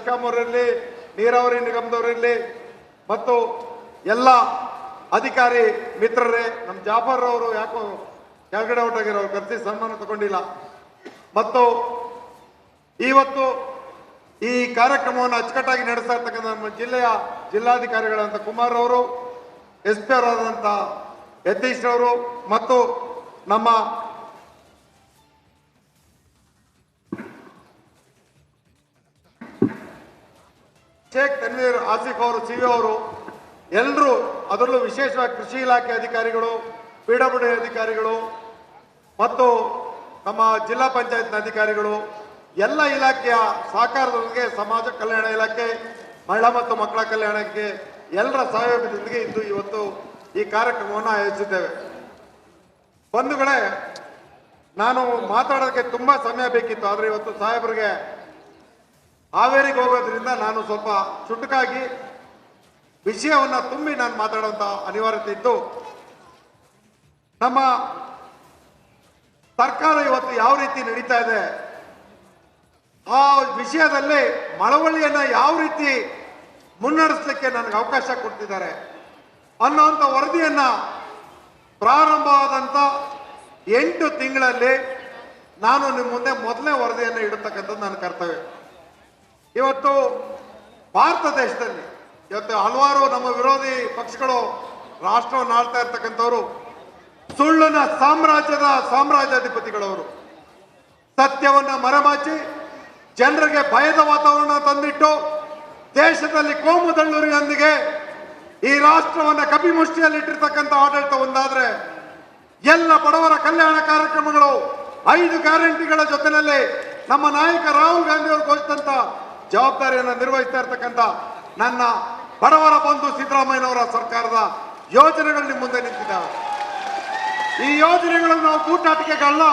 ಬೆಸ್ಕಾಂ ಅವರಿರಲಿ, ನೀರಾವರಿ ನಿಗಮದವರಿರಲಿ ಮತ್ತು ಎಲ್ಲ ಅಧಿಕಾರಿ ಮಿತ್ರರೇ, ನಮ್ಮ ಜಾಫರ್ ಅವರು ಯಾಕೋ ಕೆಳಗಡೆ ಹೊರಟಾಗಿರೋರು ಕರೆಸಿ ಸನ್ಮಾನ ತಗೊಂಡಿಲ್ಲ. ಮತ್ತು ಇವತ್ತು ಈ ಕಾರ್ಯಕ್ರಮವನ್ನು ಅಚ್ಚುಕಟ್ಟಾಗಿ ನಡೆಸ್ತಾ ಇರ್ತಕ್ಕಂಥ ನಮ್ಮ ಜಿಲ್ಲೆಯ ಜಿಲ್ಲಾಧಿಕಾರಿಗಳಂತ ಕುಮಾರ್ ಅವರು, ಎಸ್ ಪಿ ಅವರಾದಂಥ ಯತೀಶ್ ಅವರು ಮತ್ತು ನಮ್ಮ ಶೇಖ್ ತನ್ವೀರ್ ಆಸಿಫ್ ಅವರು, ಸಿ ಅವರು ಎಲ್ಲರೂ, ಅದರಲ್ಲೂ ವಿಶೇಷವಾಗಿ ಕೃಷಿ ಇಲಾಖೆ ಅಧಿಕಾರಿಗಳು, PWD ಅಧಿಕಾರಿಗಳು ಮತ್ತು ನಮ್ಮ ಜಿಲ್ಲಾ ಪಂಚಾಯತ್ನ ಅಧಿಕಾರಿಗಳು, ಎಲ್ಲ ಇಲಾಖೆಯ ಸಹಕಾರದೊಂದಿಗೆ ಸಮಾಜ ಕಲ್ಯಾಣ ಇಲಾಖೆ, ಮಹಿಳಾ ಮತ್ತು ಮಕ್ಕಳ ಕಲ್ಯಾಣಕ್ಕೆ ಎಲ್ಲರ ಸಹಯೋಗದೊಂದಿಗೆ ಇದ್ದು ಇವತ್ತು ಈ ಕಾರ್ಯಕ್ರಮವನ್ನು ಆಯೋಜಿಸಿದ್ದೇವೆ. ಬಂಧುಗಳೇ, ನಾನು ಮಾತಾಡೋದಕ್ಕೆ ತುಂಬಾ ಸಮಯ ಬೇಕಿತ್ತು, ಆದರೆ ಇವತ್ತು ಸಾಹೇಬರಿಗೆ ಹಾವೇರಿಗೆ ಹೋಗೋದ್ರಿಂದ ನಾನು ಸ್ವಲ್ಪ ಚುಟುಕಾಗಿ ವಿಷಯವನ್ನ ತುಂಬಿ ನಾನು ಮಾತಾಡುವಂತ ಅನಿವಾರ್ಯತೆ ಇತ್ತು. ನಮ್ಮ ಸರ್ಕಾರ ಇವತ್ತು ಯಾವ ರೀತಿ ನಡೀತಾ ಇದೆ, ಆ ವಿಷಯದಲ್ಲಿ ಮಳವಳ್ಳಿಯನ್ನ ಯಾವ ರೀತಿ ಮುನ್ನಡೆಸಲಿಕ್ಕೆ ನನಗೆ ಅವಕಾಶ ಕೊಡ್ತಿದ್ದಾರೆ ಅನ್ನೋಂಥ ವರದಿಯನ್ನ ಪ್ರಾರಂಭವಾದಂಥ 8 ತಿಂಗಳಲ್ಲಿ ನಾನು ನಿಮ್ಮ ಮುಂದೆ ಮೊದಲನೇ ವರದಿಯನ್ನು ಇಡತಕ್ಕಂಥದ್ದು ನನ್ನ ಕರ್ತವ್ಯ. ಇವತ್ತು ಭಾರತ ದೇಶದಲ್ಲಿ ಇವತ್ತು ಹಲವಾರು ನಮ್ಮ ವಿರೋಧಿ ಪಕ್ಷಗಳು ರಾಷ್ಟ್ರವನ್ನು ಆಳ್ತಾ ಇರ್ತಕ್ಕಂಥವ್ರು ಸುಳ್ಳಿನ ಸಾಮ್ರಾಜ್ಯಾಧಿಪತಿಗಳವರು ಸತ್ಯವನ್ನ ಮರೆಮಾಚಿ ಜನರಿಗೆ ಭಯದ ವಾತಾವರಣ ತಂದಿಟ್ಟು ದೇಶದಲ್ಲಿ ಕೋಮು ದಳ್ಳೂರಿನೊಂದಿಗೆ ಈ ರಾಷ್ಟ್ರವನ್ನ ಕಪಿಮುಷ್ಟಿಯಲ್ಲಿ ಇಟ್ಟಿರ್ತಕ್ಕಂಥ ಆಡಳಿತ ಒಂದಾದ್ರೆ, ಎಲ್ಲ ಬಡವರ ಕಲ್ಯಾಣ ಕಾರ್ಯಕ್ರಮಗಳು 5 ಗ್ಯಾರಂಟಿಗಳ ಜೊತೆಯಲ್ಲಿ ನಮ್ಮ ನಾಯಕ ರಾಹುಲ್ ಗಾಂಧಿ ಅವರು ಘೋಷಿಸಿದಂತ ಜವಾಬ್ದಾರಿಯನ್ನು ನಿರ್ವಹಿಸ್ತಾ ಇರ್ತಕ್ಕಂಥ ನನ್ನ ಬಡವರ ಬಂಧು ಸಿದ್ದರಾಮಯ್ಯನವರ ಸರ್ಕಾರದ ಯೋಜನೆಗಳು ನಿಮ್ಮ ಮುಂದೆ ನಿಂತಿದ್ದಾವೆ. ಈ ಯೋಜನೆಗಳನ್ನು ನಾವು ಕೂಟಾಟಿಕೆಗಳನ್ನ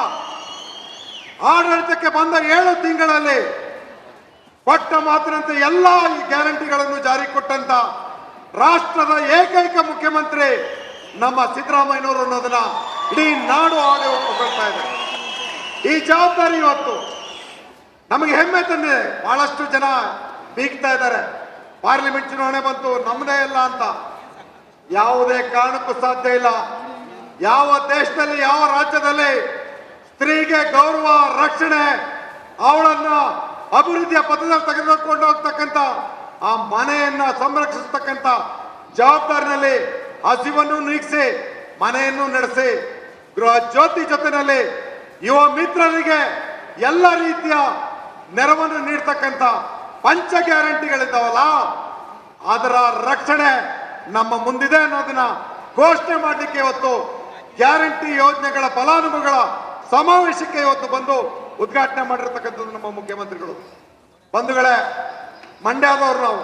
ಆಡಳಿತಕ್ಕೆ ಬಂದ 7 ತಿಂಗಳಲ್ಲಿ ಕೊಟ್ಟ ಮಾತಿನಂತೆ ಎಲ್ಲ ಈ ಗ್ಯಾರಂಟಿಗಳನ್ನು ಜಾರಿ ಕೊಟ್ಟಂತ ರಾಷ್ಟ್ರದ ಏಕೈಕ ಮುಖ್ಯಮಂತ್ರಿ ನಮ್ಮ ಸಿದ್ದರಾಮಯ್ಯನವರು ಅನ್ನೋದನ್ನ ಇಡೀ ನಾಡು ಆಡಿ ಹೊಗಳ್ತಾ ಇದೆ. ಈ ಜವಾಬ್ದಾರಿ ಇವತ್ತು ನಮಗೆ ಹೆಮ್ಮೆ ತಂದಿದೆ. ಬಹಳಷ್ಟು ಜನ ಬೀಗ್ತಾ ಇದ್ದಾರೆ, ಪಾರ್ಲಿಮೆಂಟ್ ಚುನಾವಣೆ ಬಂತು ನಮ್ಮದೇ ಇಲ್ಲ ಅಂತ. ಯಾವುದೇ ಕಾರಣಕ್ಕೂ ಸಾಧ್ಯ ಇಲ್ಲ. ಯಾವ ದೇಶದಲ್ಲಿ, ಯಾವ ರಾಜ್ಯದಲ್ಲಿ ಸ್ತ್ರೀಗೆ ಗೌರವ, ರಕ್ಷಣೆ, ಅವಳನ್ನ ಅಭಿವೃದ್ಧಿಯ ಪಥದಲ್ಲಿ ತೆಗೆದುಕೊಂಡು ಹೋಗ್ತಕ್ಕಂಥ, ಆ ಮನೆಯನ್ನ ಸಂರಕ್ಷಿಸ್ತಕ್ಕಂಥ ಜವಾಬ್ದಾರಿನಲ್ಲಿ ಹಸಿವನ್ನು ನೀಗಿಸಿ ಮನೆಯನ್ನು ನಡೆಸಿ ಗೃಹ ಜ್ಯೋತಿ ಜೊತೆಯಲ್ಲಿ ಯುವ ಮಿತ್ರರಿಗೆ ಎಲ್ಲ ರೀತಿಯ ನೆರವನ್ನು ನೀಡ್ತಕ್ಕಂಥ ಪಂಚ ಗ್ಯಾರಂಟಿಗಳಿದ್ದಾವಲ್ಲ, ಅದರ ರಕ್ಷಣೆ ನಮ್ಮ ಮುಂದಿದೆ ಅನ್ನೋದನ್ನ ಘೋಷಣೆ ಮಾಡಲಿಕ್ಕೆ ಇವತ್ತು ಗ್ಯಾರಂಟಿ ಯೋಜನೆಗಳ ಫಲಾನುಭವಿಗಳ ಸಮಾವೇಶಕ್ಕೆ ಇವತ್ತು ಬಂದು ಉದ್ಘಾಟನೆ ಮಾಡಿರ್ತಕ್ಕಂಥದ್ದು ನಮ್ಮ ಮುಖ್ಯಮಂತ್ರಿಗಳು. ಬಂಧುಗಳೇ, ಮಂಡ್ಯದವರು ನಾವು,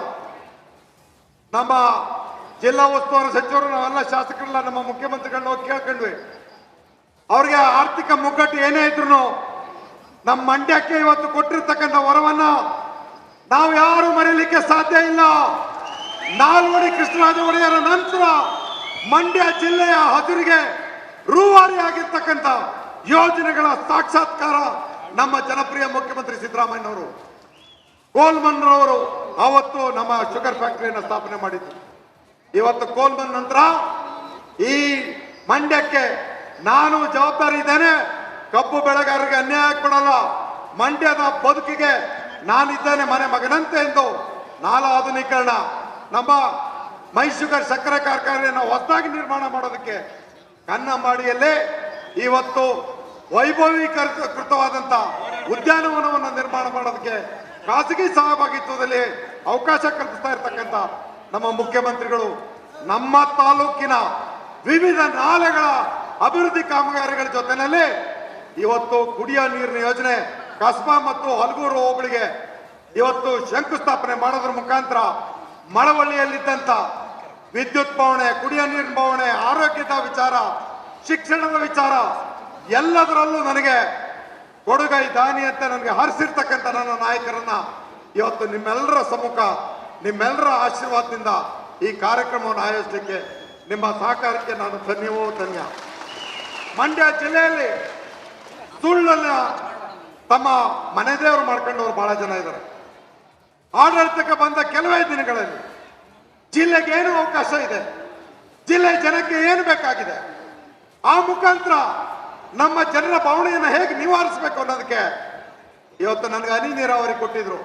ನಮ್ಮ ಜಿಲ್ಲಾ ಉಸ್ತುವಾರಿ ಸಚಿವರು, ನಾವೆಲ್ಲ ಶಾಸಕರೆಲ್ಲ ನಮ್ಮ ಮುಖ್ಯಮಂತ್ರಿಗಳನ್ನ ಹೋಗಿ ಕೇಳ್ಕೊಂಡ್ವಿ. ಅವ್ರಿಗೆ ಆರ್ಥಿಕ ಮುಗ್ಗಟ್ಟು ಏನೇ ಇದ್ರು ನಮ್ಮ ಮಂಡ್ಯಕ್ಕೆ ಇವತ್ತು ಕೊಟ್ಟಿರ್ತಕ್ಕಂಥ ವರವನ್ನ ನಾವು ಯಾರು ಮರೆಯಲಿಕ್ಕೆ ಸಾಧ್ಯ ಇಲ್ಲ. ನಾಲ್ವಡಿ ಕೃಷ್ಣರಾಜ ಒಡೆಯರ ನಂತರ ಮಂಡ್ಯ ಜಿಲ್ಲೆಯ ಹಸಿರಿಗೆ ರೂವಾರಿ ಆಗಿರ್ತಕ್ಕಂಥ ಯೋಜನೆಗಳ ಸಾಕ್ಷಾತ್ಕಾರ ನಮ್ಮ ಜನಪ್ರಿಯ ಮುಖ್ಯಮಂತ್ರಿ ಸಿದ್ದರಾಮಯ್ಯನವರು. ಕೋಲ್ಮನ್ರವರು ಅವತ್ತು ನಮ್ಮ ಶುಗರ್ ಫ್ಯಾಕ್ಟರಿಯನ್ನು ಸ್ಥಾಪನೆ ಮಾಡಿದ್ರು. ಇವತ್ತು ಕೋಲ್ಮನ್ ನಂತರ ಈ ಮಂಡ್ಯಕ್ಕೆ ನಾನು ಜವಾಬ್ದಾರಿ ಇದ್ದೇನೆ. ಕಬ್ಬು ಬೆಳೆಗಾರರಿಗೆ ಅನ್ಯಾಯ ಕೊಡಲ್ಲ, ಮಂಡ್ಯದ ಬದುಕಿಗೆ ನಾನಿದ್ದೇನೆ ಮನೆ ಮಗನಂತೆ ಎಂದು ನಾಲಾ ಆಧುನೀಕರಣ, ನಮ್ಮ ಮೈ ಶುಗರ್ ಸಕ್ಕರೆ ಕಾರ್ಖಾನೆಯನ್ನು ಹೊಸದಾಗಿ ನಿರ್ಮಾಣ ಮಾಡೋದಕ್ಕೆ ಕನ್ನಂಬಾಡಿಯಲ್ಲಿ ಇವತ್ತು ವೈಭವೀಕೃತವಾದಂತ ಉದ್ಯಾನವನವನ್ನು ನಿರ್ಮಾಣ ಮಾಡೋದಕ್ಕೆ ಖಾಸಗಿ ಸಹಭಾಗಿತ್ವದಲ್ಲಿ ಅವಕಾಶ ಕಲ್ಪಿಸ್ತಾ ಇರ್ತಕ್ಕಂಥ ನಮ್ಮ ಮುಖ್ಯಮಂತ್ರಿಗಳು ನಮ್ಮ ತಾಲೂಕಿನ ವಿವಿಧ ನಾಲೆಗಳ ಅಭಿವೃದ್ಧಿ ಕಾಮಗಾರಿಗಳ ಜೊತೆಯಲ್ಲಿ ಇವತ್ತು ಕುಡಿಯೋ ನೀರಿನ ಯೋಜನೆ ಕಸ್ಬಾ ಮತ್ತು ಹಲಗೂರು ಹೋಬಳಿಗೆ ಇವತ್ತು ಶಂಕುಸ್ಥಾಪನೆ ಮಾಡೋದ್ರ ಮುಖಾಂತರ ಮಳವಳ್ಳಿಯಲ್ಲಿದ್ದಂತ ವಿದ್ಯುತ್ ಬವಣೆ, ಕುಡಿಯೋ ನೀರಿನ ಬವಣೆ, ಆರೋಗ್ಯದ ವಿಚಾರ, ಶಿಕ್ಷಣದ ವಿಚಾರ ಎಲ್ಲದರಲ್ಲೂ ನನಗೆ ಕೊಡುಗೈ ದಾನಿ ಅಂತ ನನಗೆ ಹರಿಸಿರ್ತಕ್ಕಂಥ ನನ್ನ ನಾಯಕರನ್ನ ಇವತ್ತು ನಿಮ್ಮೆಲ್ಲರ ಸಮ್ಮುಖ, ನಿಮ್ಮೆಲ್ಲರ ಆಶೀರ್ವಾದದಿಂದ ಈ ಕಾರ್ಯಕ್ರಮವನ್ನು ಆಯೋಜಿಸಲಿಕ್ಕೆ ನಿಮ್ಮ ಸಹಕಾರಕ್ಕೆ ನಾನು ಧನ್ಯ. ಮಂಡ್ಯ ಜಿಲ್ಲೆಯಲ್ಲಿ ಸುಳ್ಳನ್ನ ತಮ್ಮ ಮನೆ ದೇವರು ಮಾಡ್ಕೊಂಡವರು ಬಹಳ ಜನ ಇದ್ದಾರೆ. ಆಡಳಿತಕ್ಕೆ ಬಂದ ಕೆಲವೇ ದಿನಗಳಲ್ಲಿ ಜಿಲ್ಲೆಗೆ ಏನು ಅವಕಾಶ ಇದೆ, ಜಿಲ್ಲೆ ಜನಕ್ಕೆ ಏನು ಬೇಕಾಗಿದೆ, ಆ ಮುಖಾಂತರ ನಮ್ಮ ಜನರ ಭಾವನೆಯನ್ನು ಹೇಗೆ ನಿವಾರಿಸಬೇಕು ಅನ್ನೋದಕ್ಕೆ ಇವತ್ತು ನನಗೆ ಹನಿ ನೀರಾವರಿ ಕೊಟ್ಟಿದ್ರು.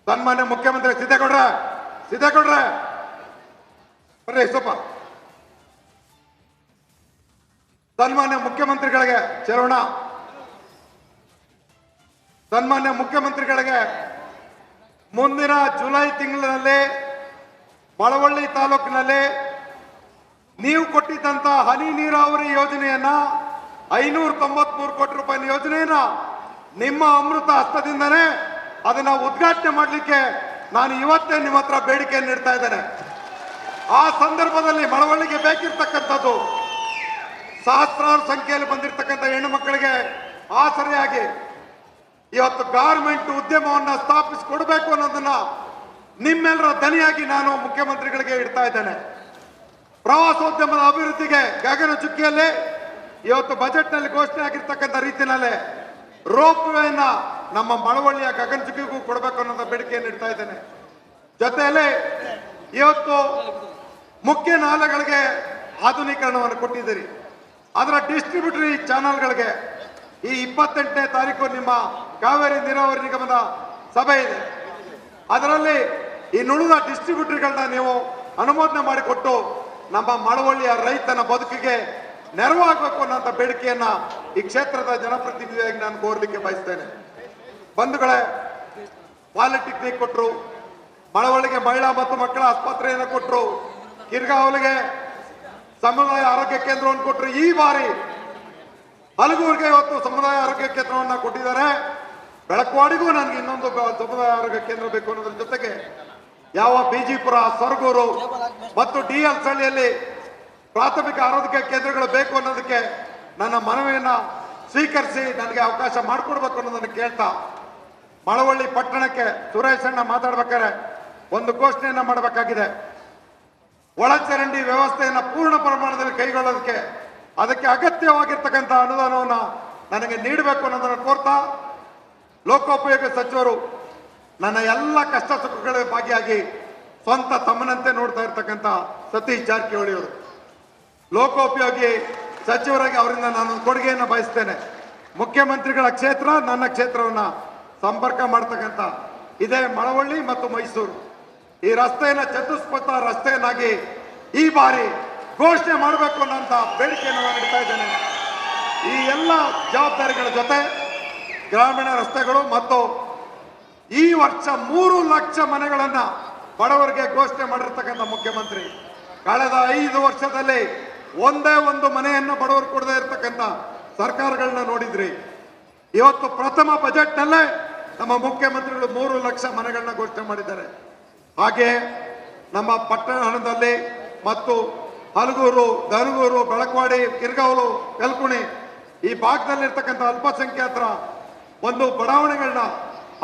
ಸನ್ಮಾನ್ಯ ಮುಖ್ಯಮಂತ್ರಿ ಸಿದ್ದೇಗೌಡ್ರೆ ಬರ್ರಿ ಸ್ವಲ್ಪ. ಸನ್ಮಾನ್ಯ ಮುಖ್ಯಮಂತ್ರಿಗಳಿಗೆ ಚರೋಣ. ಸನ್ಮಾನ್ಯ ಮುಖ್ಯಮಂತ್ರಿಗಳಿಗೆ ಮುಂದಿನ ಜುಲೈ ತಿಂಗಳಿನಲ್ಲಿ ಮಳವಳ್ಳಿ ತಾಲೂಕಿನಲ್ಲಿ ನೀವು ಕೊಟ್ಟಿದ್ದಂತ ಹನಿ ನೀರಾವರಿ ಯೋಜನೆಯನ್ನ 593 ಕೋಟಿ ರೂಪಾಯಿ ಯೋಜನೆಯನ್ನ ನಿಮ್ಮ ಅಮೃತ ಹಸ್ತದಿಂದನೇ ಅದನ್ನ ಉದ್ಘಾಟನೆ ಮಾಡಲಿಕ್ಕೆ ನಾನು ಇವತ್ತೇ ನಿಮ್ಮ ಹತ್ರ ಬೇಡಿಕೆಯನ್ನು ನೀಡ್ತಾ ಇದ್ದೇನೆ. ಆ ಸಂದರ್ಭದಲ್ಲಿ ಮಳವಳ್ಳಿಗೆ ಬೇಕಿರ್ತಕ್ಕಂಥದ್ದು ಸಹಸ್ರಾರು ಸಂಖ್ಯೆಯಲ್ಲಿ ಬಂದಿರತಕ್ಕಂಥ ಹೆಣ್ಣು ಮಕ್ಕಳಿಗೆ ಆಸರೆಯಾಗಿ ಇವತ್ತು ಗಾರ್ಮೆಂಟ್ ಉದ್ಯಮವನ್ನ ಸ್ಥಾಪಿಸಿಕೊಡ್ಬೇಕು ಅನ್ನೋದನ್ನ ನಿಮ್ಮೆಲ್ಲರ ದನಿಯಾಗಿ ನಾನು ಮುಖ್ಯಮಂತ್ರಿಗಳಿಗೆ ಇಡ್ತಾ ಇದ್ದೇನೆ. ಪ್ರವಾಸೋದ್ಯಮದ ಅಭಿವೃದ್ಧಿಗೆ ಗಗನ ಚುಕ್ಕಿಯಲ್ಲಿ ಇವತ್ತು ಬಜೆಟ್ ನಲ್ಲಿ ಘೋಷಣೆ ಆಗಿರ್ತಕ್ಕಂಥ ರೀತಿಯಲ್ಲೇ ರೋಪ್ ವೇನ ನಮ್ಮ ಮಳವಳ್ಳಿಯ ಗಗನ ಚುಕ್ಕಿಗೂ ಕೊಡಬೇಕು ಅನ್ನೋದ ಬೇಡಿಕೆಯನ್ನು ಇಡ್ತಾ ಇದ್ದೇನೆ. ಜೊತೆಯಲ್ಲಿ ಇವತ್ತು ಮುಖ್ಯ ನಾಲೆಗಳಿಗೆ ಆಧುನೀಕರಣವನ್ನು ಕೊಟ್ಟಿದ್ದೀರಿ. ಅದರ ಡಿಸ್ಟ್ರಿಬ್ಯೂಟರಿ ಚಾನಲ್ಗಳಿಗೆ ಈ 28ನೇ ತಾರೀಕು ನಿಮ್ಮ ಕಾವೇರಿ ನೀರಾವರಿ ನಿಗಮದ ಸಭೆ ಇದೆ. ಅದರಲ್ಲಿ ಈ ನುಳಿದ ಡಿಸ್ಟ್ರಿಬ್ಯೂಟರ್ಗಳನ್ನ ನೀವು ಅನುಮೋದನೆ ಮಾಡಿಕೊಟ್ಟು ನಮ್ಮ ಮಳವಳ್ಳಿಯ ರೈತನ ಬದುಕಿಗೆ ನೆರವಾಗಬೇಕು ಅನ್ನೋಂಥ ಬೇಡಿಕೆಯನ್ನ ಈ ಕ್ಷೇತ್ರದ ಜನಪ್ರತಿನಿಧಿಯಾಗಿ ನಾನು ಕೋರಲಿಕ್ಕೆ ಬಯಸ್ತೇನೆ. ಬಂಧುಗಳೇ, ಪಾಲಿಟೆಕ್ನಿಕ್ ಕೊಟ್ಟರು, ಮಳವಳ್ಳಿಗೆ ಮಹಿಳಾ ಮತ್ತು ಮಕ್ಕಳ ಆಸ್ಪತ್ರೆಯನ್ನು ಕೊಟ್ಟರು, ಕಿರ್ಗಾವಲಿಗೆ ಸಮುದಾಯ ಆರೋಗ್ಯ ಕೇಂದ್ರವನ್ನು ಕೊಟ್ಟರು. ಈ ಬಾರಿ ಹಲಗೂರಿಗೆ ಇವತ್ತು ಸಮುದಾಯ ಆರೋಗ್ಯ ಕೇಂದ್ರವನ್ನು ಕೊಟ್ಟಿದ್ದಾರೆ. ಬೆಳಕವಾಡಿಗೂ ನನಗೆ ಇನ್ನೊಂದು ಸಮುದಾಯ ಆರೋಗ್ಯ ಕೇಂದ್ರ ಬೇಕು ಅನ್ನೋದ್ರ ಜೊತೆಗೆ ಯಾವ ಬಿಜಿಪುರ, ಸರಗೂರು ಮತ್ತು DL ಹಳ್ಳಿಯಲ್ಲಿ ಪ್ರಾಥಮಿಕ ಆರೋಗ್ಯ ಕೇಂದ್ರಗಳು ಬೇಕು ಅನ್ನೋದಕ್ಕೆ ನನ್ನ ಮನವಿಯನ್ನ ಸ್ವೀಕರಿಸಿ ನನಗೆ ಅವಕಾಶ ಮಾಡಿಕೊಡ್ಬೇಕು ಅನ್ನೋದನ್ನು ಕೇಳ್ತಾ, ಮಳವಳ್ಳಿ ಪಟ್ಟಣಕ್ಕೆ ಸುರೇಶ್ ಅಣ್ಣ ಮಾತಾಡ್ಬೇಕಾದ್ರೆ ಒಂದು ಘೋಷಣೆಯನ್ನ ಮಾಡಬೇಕಾಗಿದೆ. ಒಳಚರಂಡಿ ವ್ಯವಸ್ಥೆಯನ್ನು ಪೂರ್ಣ ಪ್ರಮಾಣದಲ್ಲಿ ಕೈಗೊಳ್ಳೋದಕ್ಕೆ ಅದಕ್ಕೆ ಅಗತ್ಯವಾಗಿರ್ತಕ್ಕಂಥ ಅನುದಾನವನ್ನು ನನಗೆ ನೀಡಬೇಕು ಅನ್ನೋದನ್ನು ಕೋರ್ತಾ, ಲೋಕೋಪಯೋಗಿ ಸಚಿವರು ನನ್ನ ಎಲ್ಲ ಕಷ್ಟ ಸುಖಗಳಲ್ಲಿ ಭಾಗಿಯಾಗಿ ಸ್ವಂತ ತಮ್ಮನಂತೆ ನೋಡ್ತಾ ಇರ್ತಕ್ಕಂಥ ಸತೀಶ್ ಜಾರಕಿಹೊಳಿ ಅವರು ಲೋಕೋಪಯೋಗಿ ಸಚಿವರಾಗಿ ಅವರಿಂದ ನಾನು ಕೊಡುಗೆಯನ್ನು ಬಯಸ್ತೇನೆ. ಮುಖ್ಯಮಂತ್ರಿಗಳ ಕ್ಷೇತ್ರ ನನ್ನ ಕ್ಷೇತ್ರವನ್ನ ಸಂಪರ್ಕ ಮಾಡ್ತಕ್ಕಂಥ ಇದೇ ಮಳವಳ್ಳಿ ಮತ್ತು ಮೈಸೂರು. ಈ ರಸ್ತೆಯನ್ನ ಚತುಷ್ಪಥ ರಸ್ತೆಯನ್ನಾಗಿ ಈ ಬಾರಿ ಘೋಷಣೆ ಮಾಡಬೇಕು ಅನ್ನೋಂಥ ಬೇಡಿಕೆಯನ್ನು ನಾನು ಇಡ್ತಾ ಇದ್ದೇನೆ. ಈ ಎಲ್ಲ ಜವಾಬ್ದಾರಿಗಳ ಜೊತೆ ಗ್ರಾಮೀಣ ರಸ್ತೆಗಳು ಮತ್ತು ಈ ವರ್ಷ 3 ಲಕ್ಷ ಮನೆಗಳನ್ನ ಬಡವರಿಗೆ ಘೋಷಣೆ ಮಾಡಿರ್ತಕ್ಕಂಥ ಮುಖ್ಯಮಂತ್ರಿ ಕಳೆದ 5 ವರ್ಷದಲ್ಲಿ ಒಂದೇ ಒಂದು ಮನೆಯನ್ನು ಬಡವರು ಕೊಡದೇ ಇರತಕ್ಕಂಥ ಸರ್ಕಾರಗಳನ್ನ ನೋಡಿದ್ರಿ. ಇವತ್ತು ಪ್ರಥಮ ಬಜೆಟ್ ನಲ್ಲೇ ನಮ್ಮ ಮುಖ್ಯಮಂತ್ರಿಗಳು 3 ಲಕ್ಷ ಮನೆಗಳನ್ನ ಘೋಷಣೆ ಮಾಡಿದ್ದಾರೆ. ಹಾಗೆ ನಮ್ಮ ಪಟ್ಟಣದಲ್ಲಿ ಮತ್ತು ಹಲಗೂರು, ದನಗೂರು, ಬೆಳಕವಾಡಿ, ಕಿರ್ಗಾವಲು, ಕಲ್ಕುಣಿ ಈ ಭಾಗದಲ್ಲಿರ್ತಕ್ಕಂಥ ಅಲ್ಪಸಂಖ್ಯಾತರ ಒಂದು ಬಡಾವಣೆಗಳನ್ನ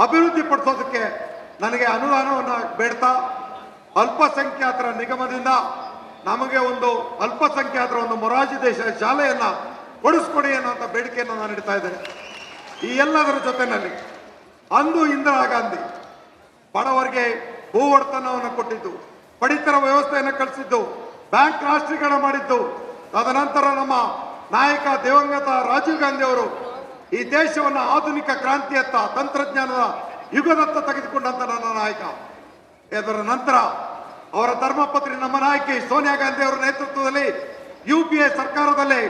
ಅಭಿವೃದ್ಧಿ ಪಡಿಸೋದಕ್ಕೆ ನನಗೆ ಅನುದಾನವನ್ನು ಬೇಡ್ತಾ, ಅಲ್ಪಸಂಖ್ಯಾತರ ನಿಗಮದಿಂದ ನಮಗೆ ಒಂದು ಅಲ್ಪಸಂಖ್ಯಾತರ ಒಂದು ಮೊರಾರ್ಜಿ ದೇಸಾಯಿ ಶಾಲೆಯನ್ನ ಕೊಡಿಸ್ಕೊಡಿ ಅನ್ನೋಂಥ ಬೇಡಿಕೆಯನ್ನು ನಾನು ಇಡ್ತಾ ಇದ್ದೇನೆ. ಈ ಎಲ್ಲದರ ಜೊತೆಯಲ್ಲಿ ಅಂದು ಇಂದಿರಾ ಗಾಂಧಿ ಬಡವರಿಗೆ ಭೂ ಒಡೆತನವನ್ನು ಕೊಟ್ಟಿದ್ದು, ಪಡಿತರ ವ್ಯವಸ್ಥೆಯನ್ನು ಕಳಿಸಿದ್ದು, ಬ್ಯಾಂಕ್ ರಾಷ್ಟ್ರೀಕರಣ ಮಾಡಿದ್ದು, ತದನಂತರ ನಮ್ಮ ನಾಯಕ ದಿವಂಗತ ರಾಜೀವ್ ಗಾಂಧಿ ಅವರು ಈ ದೇಶವನ್ನು ಆಧುನಿಕ ಕ್ರಾಂತಿಯತ್ತ, ತಂತ್ರಜ್ಞಾನದ ಯುಗದತ್ತ ತೆಗೆದುಕೊಂಡಂತ ನನ್ನ ನಾಯಕ. ಇದರ ನಂತರ ಅವರ ಧರ್ಮಪತ್ನಿ ನಮ್ಮ ನಾಯಕಿ ಸೋನಿಯಾ ಗಾಂಧಿ ಅವರ ನೇತೃತ್ವದಲ್ಲಿ UPA ಸರ್ಕಾರದಲ್ಲಿ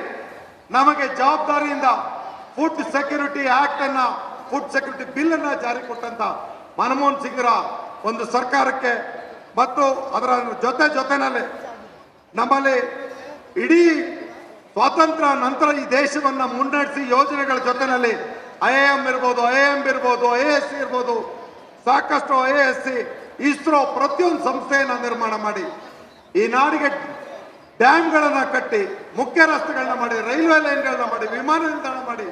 ನಮಗೆ ಜವಾಬ್ದಾರಿಯಿಂದ ಫುಡ್ ಸೆಕ್ಯೂರಿಟಿ ಆಕ್ಟ್ ಅನ್ನ, ಫುಡ್ ಸೆಕ್ಯೂರಿಟಿ ಬಿಲ್ ಅನ್ನ ಜಾರಿ ಕೊಟ್ಟಂತ ಮನಮೋಹನ್ ಸಿಂಗ್ರ ಒಂದು ಸರ್ಕಾರಕ್ಕೆ ಮತ್ತು ಅದರ ಜೊತೆನಲ್ಲಿ ನಮ್ಮಲ್ಲಿ ಇಡೀ ಸ್ವಾತಂತ್ರ್ಯ ನಂತರ ಈ ದೇಶವನ್ನ ಮುನ್ನಡೆಸಿ ಯೋಜನೆಗಳ ಜೊತೆನಲ್ಲಿ IIM ಇರ್ಬೋದು, IIM ಇರ್ಬೋದು, IASC ಇರ್ಬೋದು, ಸಾಕಷ್ಟು IASC, ಇಸ್ರೋ ಪ್ರತಿಯೊಂದು ಸಂಸ್ಥೆಯನ್ನ ನಿರ್ಮಾಣ ಮಾಡಿ ಈ ನಾಡಿಗೆ ಡ್ಯಾಮ್ಗಳನ್ನ ಕಟ್ಟಿ, ಮುಖ್ಯ ರಸ್ತೆಗಳನ್ನ ಮಾಡಿ, ರೈಲ್ವೆ ಲೈನ್ಗಳನ್ನ ಮಾಡಿ, ವಿಮಾನ ನಿಲ್ದಾಣ ಮಾಡಿ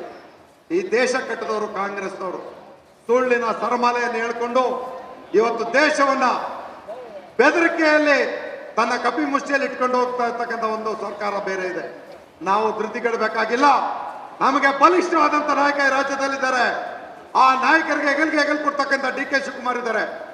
ಈ ದೇಶ ಕಟ್ಟಿದವರು ಕಾಂಗ್ರೆಸ್ನವರು. ಸುಳ್ಳಿನ ಸರಮಾಲೆಯನ್ನು ಹೇಳ್ಕೊಂಡು ಇವತ್ತು ದೇಶವನ್ನ ಬೆದರಿಕೆಯಲ್ಲಿ ತನ್ನ ಕಪಿ ಮುಷ್ಟಿಯಲ್ಲಿ ಇಟ್ಕೊಂಡು ಹೋಗ್ತಾ ಇರ್ತಕ್ಕಂಥ ಒಂದು ಸರ್ಕಾರ ಬೇರೆ ಇದೆ. ನಾವು ಧೃತಿಗೆಡಬೇಕಾಗಿಲ್ಲ. ನಮಗೆ ಬಲಿಷ್ಠವಾದಂತ ನಾಯಕ ಈ ರಾಜ್ಯದಲ್ಲಿದ್ದಾರೆ. ಆ ನಾಯಕರಿಗೆ ಹೆಗಲ್ಗೆ ಹೆಗಲ್ ಕೊಡ್ತಕ್ಕಂಥ ಡಿ ಕೆ ಶಿವಕುಮಾರ್ ಇದ್ದಾರೆ.